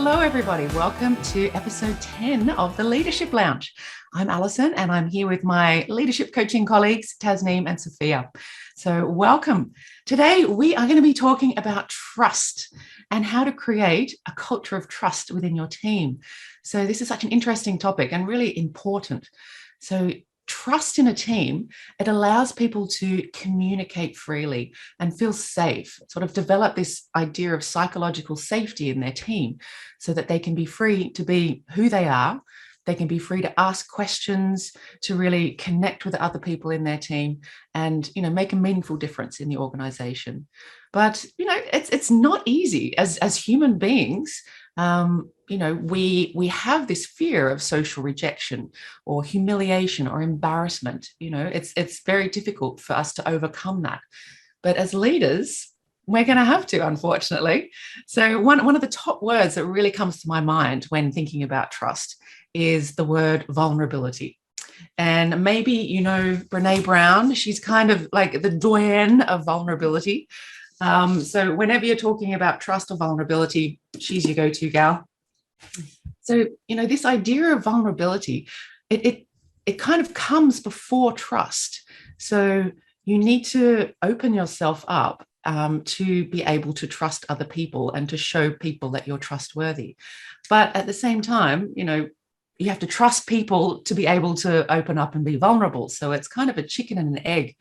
Hello, everybody. Welcome to episode 10 of the Leadership Lounge. I'm Alison, and I'm here with my leadership coaching colleagues, Tasneem and Sophia. So welcome. Today, we are going to be talking about trust and how to create a culture of trust within your team. So this is such an interesting topic and really important. So trust in a team, it allows people to communicate freely and feel safe, sort of develop this idea of psychological safety in their team so that they can be free to be who they are. They can be free to ask questions, to really connect with other people in their team and, make a meaningful difference in the organization. But, it's not easy as human beings. We have this fear of social rejection or humiliation or embarrassment. It's very difficult for us to overcome that. But as leaders, we're going to have to, unfortunately. So one of the top words that really comes to my mind when thinking about trust is the word vulnerability. And maybe, Brene Brown, she's kind of like the doyenne of vulnerability. So whenever you're talking about trust or vulnerability, she's your go-to gal. So, this idea of vulnerability, it kind of comes before trust. So you need to open yourself up to be able to trust other people and to show people that you're trustworthy. But at the same time, you have to trust people to be able to open up and be vulnerable. So it's kind of a chicken and an egg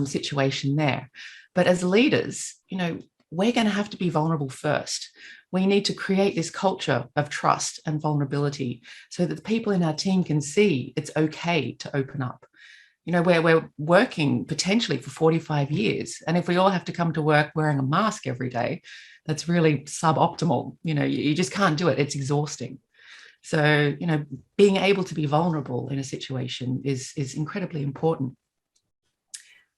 situation there. But as leaders, we're going to have to be vulnerable first. We need to create this culture of trust and vulnerability so that the people in our team can see it's okay to open up. We're working potentially for 45 years. And if we all have to come to work wearing a mask every day, that's really suboptimal. You just can't do it. It's exhausting. So, being able to be vulnerable in a situation is incredibly important.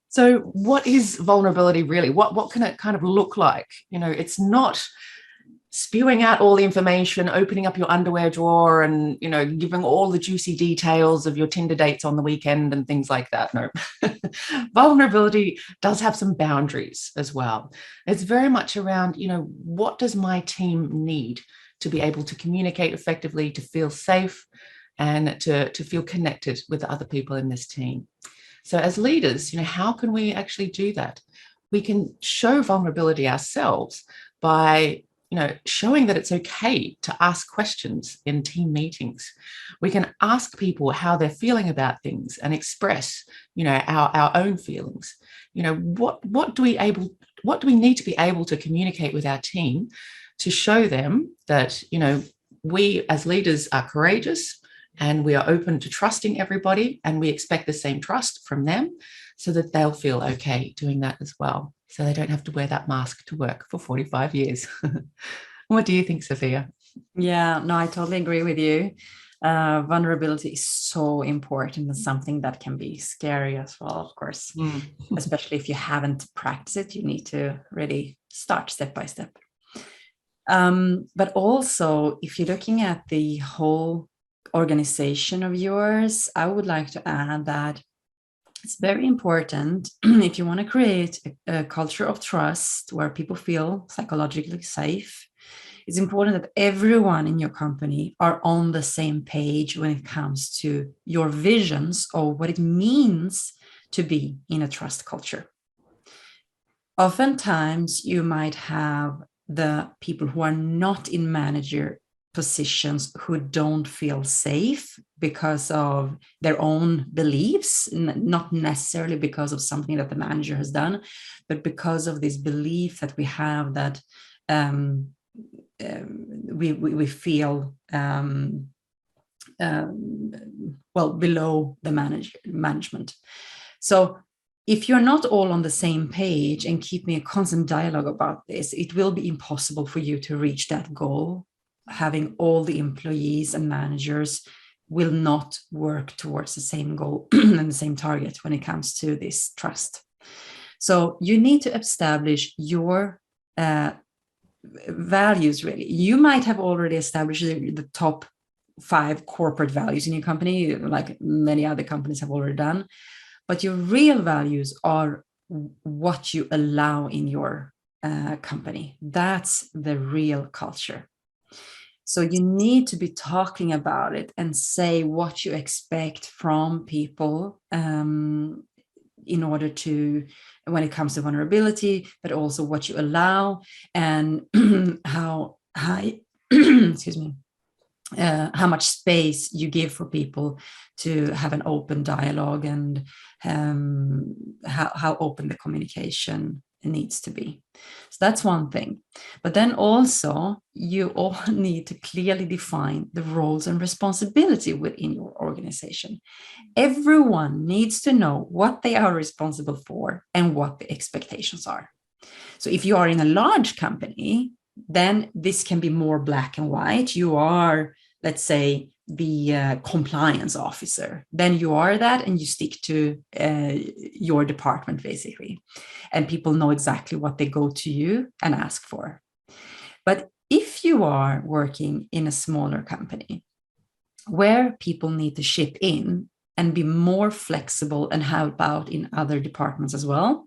So what is vulnerability really? What can it kind of look like? It's not spewing out all the information, opening up your underwear drawer and, giving all the juicy details of your Tinder dates on the weekend and things like that. No. Vulnerability does have some boundaries as well. It's very much around, what does my team need to be able to communicate effectively, to feel safe and to feel connected with the other people in this team. So as leaders, how can we actually do that? We can show vulnerability ourselves by, showing that it's okay to ask questions in team meetings. We can ask people how they're feeling about things and express, our own feelings. What do we need to be able to communicate with our team to show them that, we as leaders are courageous, and we are open to trusting everybody, and we expect the same trust from them so that they'll feel okay doing that as well. So they don't have to wear that mask to work for 45 years. What do you think, Sophia? Yeah, no, I totally agree with you. Vulnerability is so important and something that can be scary as well, of course, especially if you haven't practiced it. You need to really start step by step. But also, if you're looking at the whole organization of yours, I would like to add that it's very important if you want to create a culture of trust where people feel psychologically safe. It's important that everyone in your company are on the same page when it comes to your visions of what it means to be in a trust culture. Oftentimes, you might have the people who are not in manager positions who don't feel safe because of their own beliefs, not necessarily because of something that the manager has done, but because of this belief that we have that we feel below the management. So if you're not all on the same page and keeping a constant dialogue about this, it will be impossible for you to reach that goal. Having all the employees and managers will not work towards the same goal and the same target when it comes to this trust. So you need to establish your values, really. You might have already established the top 5 corporate values in your company, like many other companies have already done. But your real values are what you allow in your company. That's the real culture. So you need to be talking about it and say what you expect from people in order to, when it comes to vulnerability, but also what you allow and how high, excuse me, how much space you give for people to have an open dialogue, and how open the communication needs to be. So that's one thing. But then also you all need to clearly define the roles and responsibility within your organization. Everyone needs to know what they are responsible for and what the expectations are. So if you are in a large company, then this can be more black and white. You are, let's say, the compliance officer. Then you are that, and you stick to your department, basically. And people know exactly what they go to you and ask for. But if you are working in a smaller company where people need to chip in and be more flexible and help out in other departments as well,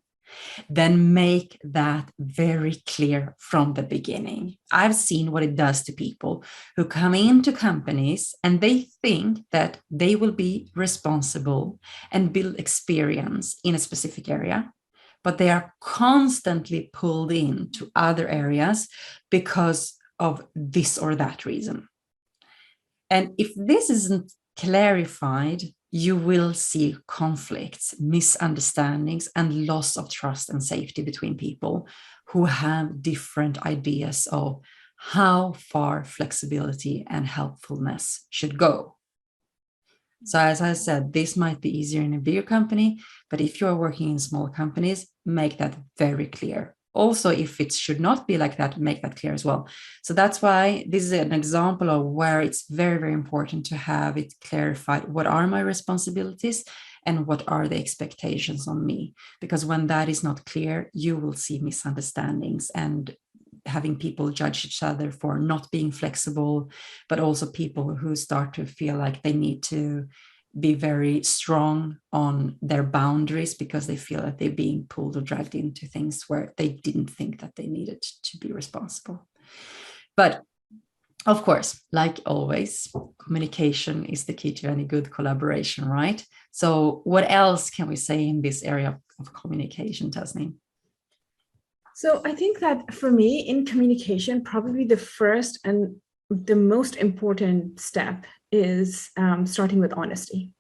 then make that very clear from the beginning. I've seen what it does to people who come into companies and they think that they will be responsible and build experience in a specific area, but they are constantly pulled into other areas because of this or that reason. And if this isn't clarified, you will see conflicts, misunderstandings, and loss of trust and safety between people who have different ideas of how far flexibility and helpfulness should go. So as I said, this might be easier in a bigger company, but if you're working in small companies, make that very clear. Also, if it should not be like that, make that clear as well. So that's why this is an example of where it's very, very important to have it clarified. What are my responsibilities and what are the expectations on me? Because when that is not clear, you will see misunderstandings and having people judge each other for not being flexible, but also people who start to feel like they need to be very strong on their boundaries because they feel that they're being pulled or dragged into things where they didn't think that they needed to be responsible. But of course, like always, communication is the key to any good collaboration, right? So what else can we say in this area of communication, Tasneem? So I think that for me in communication, probably the first and the most important step is starting with honesty.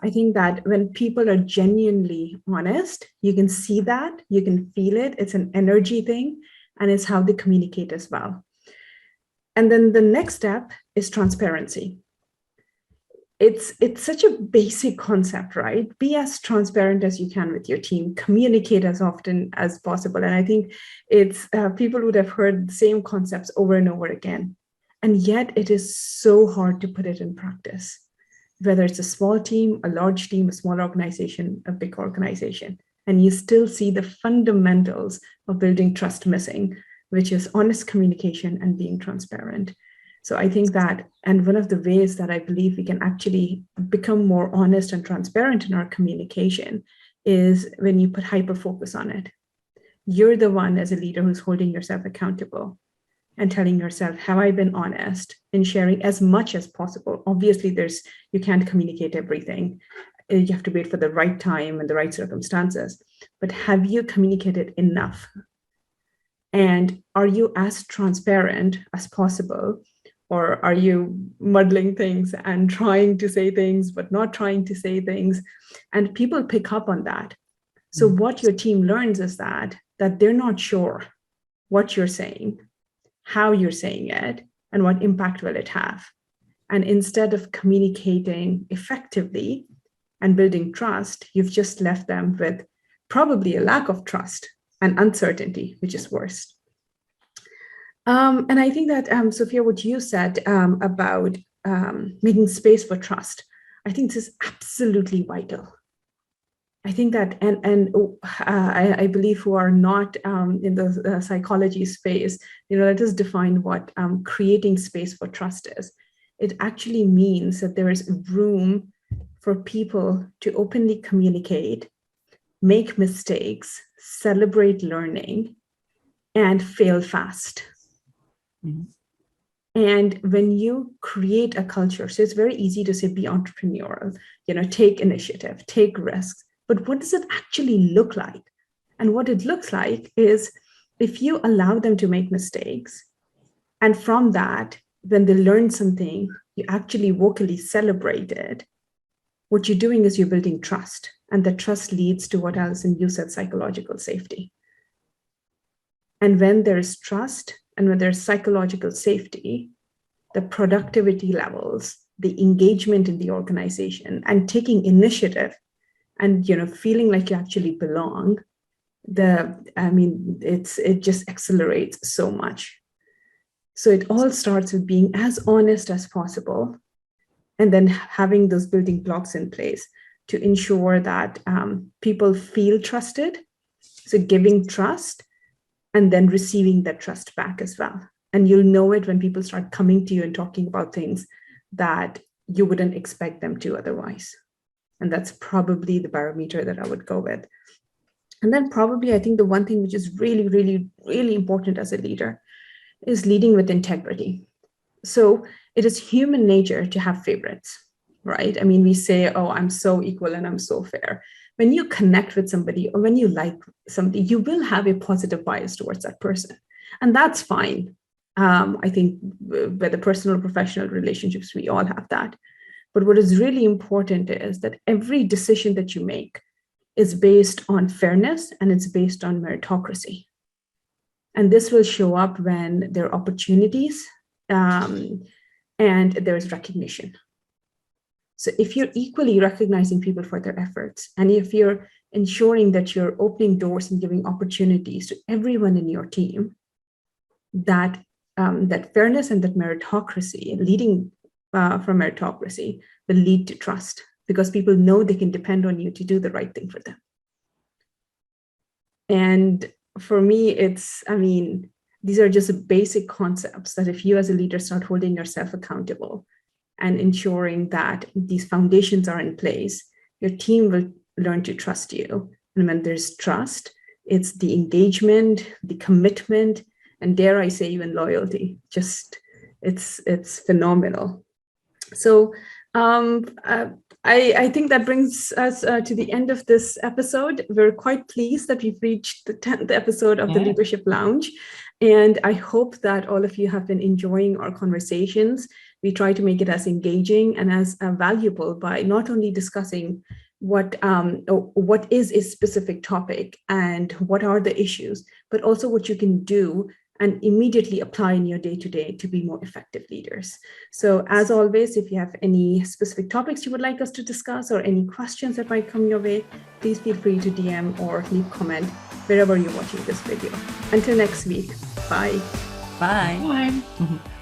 I think that when people are genuinely honest, you can see that, you can feel it. It's an energy thing, and it's how they communicate as well. And then the next step is transparency. It's such a basic concept, right? Be as transparent as you can with your team, communicate as often as possible. And I think it's people would have heard the same concepts over and over again. And yet it is so hard to put it in practice, whether it's a small team, a large team, a small organization, a big organization. And you still see the fundamentals of building trust missing, which is honest communication and being transparent. So I think that, and one of the ways that I believe we can actually become more honest and transparent in our communication is when you put hyper focus on it. You're the one as a leader who's holding yourself accountable and telling yourself, have I been honest in sharing as much as possible? Obviously, you can't communicate everything. You have to wait for the right time and the right circumstances. But have you communicated enough? And are you as transparent as possible? Or are you muddling things and trying to say things, but not trying to say things? And people pick up on that. So what your team learns is that they're not sure what you're saying, how you're saying it, and what impact will it have. And instead of communicating effectively and building trust, you've just left them with probably a lack of trust and uncertainty, which is worse. And I think that, Sophia, what you said about making space for trust, I think this is absolutely vital. I think that, and I believe who are not in the psychology space, let us define what creating space for trust is. It actually means that there is room for people to openly communicate, make mistakes, celebrate learning, and fail fast. Mm-hmm. And when you create a culture, so it's very easy to say, be entrepreneurial, take initiative, take risks. But what does it actually look like? And what it looks like is if you allow them to make mistakes, and from that, when they learn something, you actually vocally celebrate it, what you're doing is you're building trust. And the trust leads to what Alison, you said, psychological safety. And when there's trust and when there's psychological safety, the productivity levels, the engagement in the organization, and taking initiative and feeling like you actually belong, it just accelerates so much. So it all starts with being as honest as possible, and then having those building blocks in place to ensure that people feel trusted. So giving trust and then receiving that trust back as well. And you'll know it when people start coming to you and talking about things that you wouldn't expect them to otherwise. And that's probably the barometer that I would go with. And then probably, I think the one thing which is really, really, really important as a leader is leading with integrity. So it is human nature to have favorites, right? I mean, we say, oh, I'm so equal and I'm so fair. When you connect with somebody or when you like somebody, you will have a positive bias towards that person. And that's fine. I think whether personal or professional relationships, we all have that. But what is really important is that every decision that you make is based on fairness and it's based on meritocracy. And this will show up when there are opportunities and there is recognition. So if you're equally recognizing people for their efforts, and if you're ensuring that you're opening doors and giving opportunities to everyone in your team, that fairness and that meritocracy, leading from meritocracy, will lead to trust, because people know they can depend on you to do the right thing for them. And for me, these are just basic concepts that if you as a leader start holding yourself accountable and ensuring that these foundations are in place, your team will learn to trust you. And when there's trust, it's the engagement, the commitment, and dare I say even loyalty. Just it's phenomenal. So I think that brings us to the end of this episode. We're quite pleased that we've reached the 10th episode of the Leadership Lounge. And I hope that all of you have been enjoying our conversations. We try to make it as engaging and as valuable by not only discussing what is a specific topic and what are the issues, but also what you can do and immediately apply in your day-to-day to be more effective leaders. So as always, if you have any specific topics you would like us to discuss or any questions that might come your way, please feel free to DM or leave comment wherever you're watching this video. Until next week, bye. Bye. Bye.